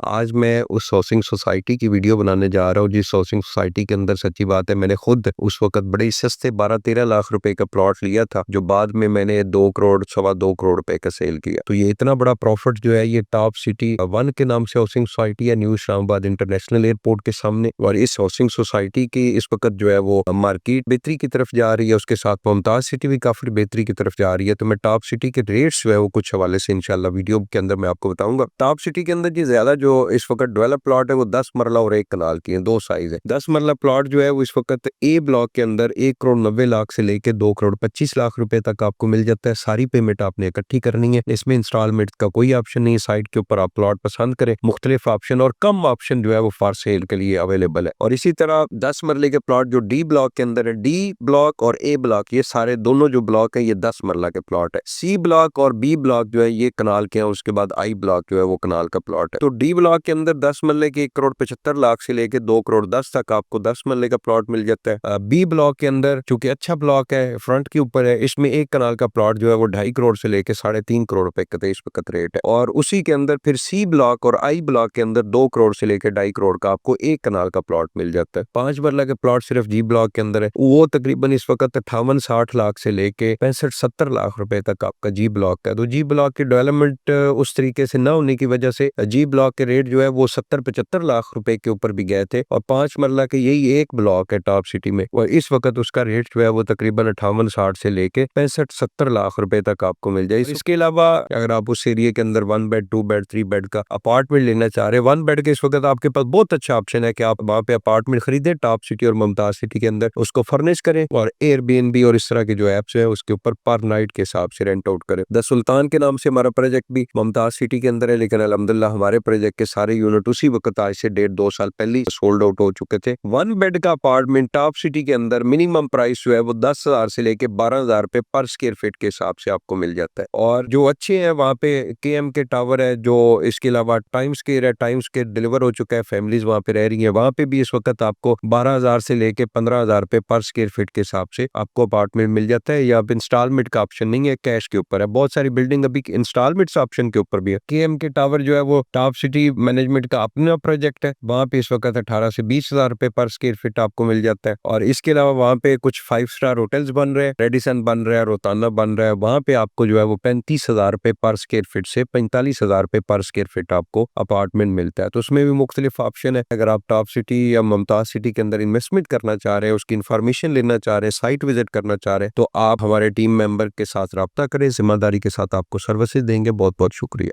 आज मैं उस हाउसिंग सोसाइटी की वीडियो बनाने जा रहा हूँ जिस हाउसिंग सोसाइटी के अंदर सच्ची बात है मैंने खुद उस वक़्त बड़े ही सस्ते 12-13 लाख रुपए का प्लॉट लिया था, जो बाद में मैंने 2 करोड़, सवा 2 करोड़ रुपए का सेल किया। तो ये इतना बड़ा प्रॉफ़िट जो है ये टॉप सिटी 1 के नाम से हाउसिंग सोसाइटी है, न्यू इस्लामाबाद इंटरनेशनल एयरपोर्ट के सामने। और इस हाउसिंग सोसाइटी की इस वक़्त जो है वो मार्केट बेहतरी की तरफ जा रही है, उसके साथ मुमताज़ सिटी भी काफ़ी बेहतरी की तरफ जा रही है। तो मैं टॉप सिटी के रेट्स जो है वो कुछ हवाले से इंशाल्लाह वीडियो के अंदर मैं आपको बताऊँगा। टॉप सिटी के अंदर जी ज़्यादा जो इस वक़्त डेवलप प्लॉट है वो 10 मरला और 1 कनाल की है, 2 साइज़ है। 10 मरला प्लॉट जो है वो इस वक़्त ए ब्लॉक के अंदर 1 करोड़ 90 लाख से लेके 2 करोड़ 25 लाख रुपए तक आपको मिल जाता है। सारी पेमेंट आपने इकट्ठी करनी है। इसमें इंस्टॉलमेंट का कोई ऑप्शन नहीं है। साइट के ऊपर आप प्लॉट पसंद करें, मुख्तलिफ ऑप्शन और कम ऑप्शन जो है वो फॉर सेल के लिए अवेलेबल है। और इसी तरह 10 मरले के प्लॉट जो डी ब्लॉक के अंदर है, डी ब्लॉक और ए ब्लॉक ये सारे दोनों जो ब्लॉक है ये 10 मरला के प्लॉट है। सी ब्लॉक और बी ब्लॉक जो है ये कनाल के हैं, उसके बाद आई ब्लॉक जो है वो कनाल का प्लॉट है। तो डी ब्लॉक के अंदर 10 मरले के 1 करोड़ 75 लाख से लेके 2 करोड़ 10 तक आपको 10 मरले का प्लॉट मिल जाता है। बी ब्लॉक के अंदर चूंकि अच्छा ब्लॉक है, फ्रंट के ऊपर है, इसमें 1 कनाल का प्लॉट जो है वो 2.5 करोड़ से लेके 3.5 करोड़ रुपए का इस वक्त रेट है। और उसी के अंदर फिर सी ब्लॉक और आई ब्लॉक के अंदर 2 करोड़ से लेके 2.5 करोड़ का आपको 1 कनाल का प्लॉट मिल जाता है। 5 मरला के प्लॉट सिर्फ जी ब्लॉक के अंदर है, वो तकरीबन इस वक्त 58-60 लाख से लेके 65-70 लाख रुपए तक आपका जी ब्लॉक का। तो जी ब्लॉक की डेवलपमेंट उस तरीके से न होने की वजह से जी ब्लॉक के रेट जो है वो 70-75 लाख रुपए के ऊपर भी गए थे। और 5 मरला के यही एक ब्लॉक है टॉप सिटी में, और इस वक्त उसका रेट जो है वो तकरीबन 58-60 से लेके 65-70 लाख रुपए तक आपको मिल जाए। इसके अलावा अगर आप उस एरिया के अंदर 1 बेड 2 बेड 3 बेड का अपार्टमेंट लेना चाह रहे हैं, 1 बेड के इस वक्त आपके पास बहुत अच्छा ऑप्शन है कि आप वहाँ पे अपार्टमेंट खरीदे टॉप सिटी और मुमताज सिटी के अंदर, उसको फर्निश करें और एयरबीएनबी और इस तरह के जो एप्स है उसके ऊपर पर नाइट के हिसाब से रेंट आउट करें। द सुल्तान के नाम से हमारा प्रोजेक्ट भी मुमताज सिटी के अंदर है, लेकिन अल्हम्दुलिल्लाह हमारे प्रोजेक्ट के सारे यूनिट उसी वक्त आज से 1.5-2 साल पहले सोल्ड आउट हो चुके थे। 1 बेड का अपार्टमेंट टॉप सिटी के अंदर मिनिमम प्राइस जो है वो 10,000 से लेके 12,000 रुपए पर स्क्वायर फीट के हिसाब से आपको मिल जाता है। और जो अच्छे हैं वहाँ पे केएम के टावर है, जो इसके अलावा टाइम्स केयर है, टाइम्स केयर डिलीवर हो चुका है, फैमिलीज वहाँ पे रह रही है, वहाँ पे भी इस वक्त आपको 12,000 से लेके 15,000 रुपए पर स्क्वायर फीट के हिसाब से आपको अपार्टमेंट मिल जाता है। या अब इंस्टॉलमेंट का ऑप्शन नहीं है, कैश के ऊपर है। बहुत सारी बिल्डिंग अभी इंस्टॉलमेंट ऑप्शन के ऊपर भी है। केएम के टावर जो है वो टॉप सिटी मैनेजमेंट का अपना प्रोजेक्ट है, वहाँ पे इस वक्त 18 से 20,000 रुपए पर स्क्वायर फीट आपको मिल जाता है। और इसके अलावा वहाँ पे कुछ 5 स्टार होटल्स बन रहे हैं, रेडिसन बन रहा है, रोताना बन रहा है, वहाँ पे आपको जो है वो 35,000 रुपए पर स्क्वायर फीट से 45,000 रुपए पर स्क्वायर फीट आपको अपार्टमेंट मिलता है। तो उसमें भी मुख्तलिफ ऑप्शन है। अगर आप टॉप सिटी या मुमताज सिटी के अंदर इन्वेस्टमेंट करना चाह रहे हैं, उसकी इन्फॉर्मेशन लेना चाह रहे हैं, साइट विजिट करना चाह रहे हैं, तो आप हमारे टीम मेंबर के साथ रब्ता करें, जिम्मेदारी के साथ आपको सर्विसेज देंगे। बहुत बहुत शुक्रिया।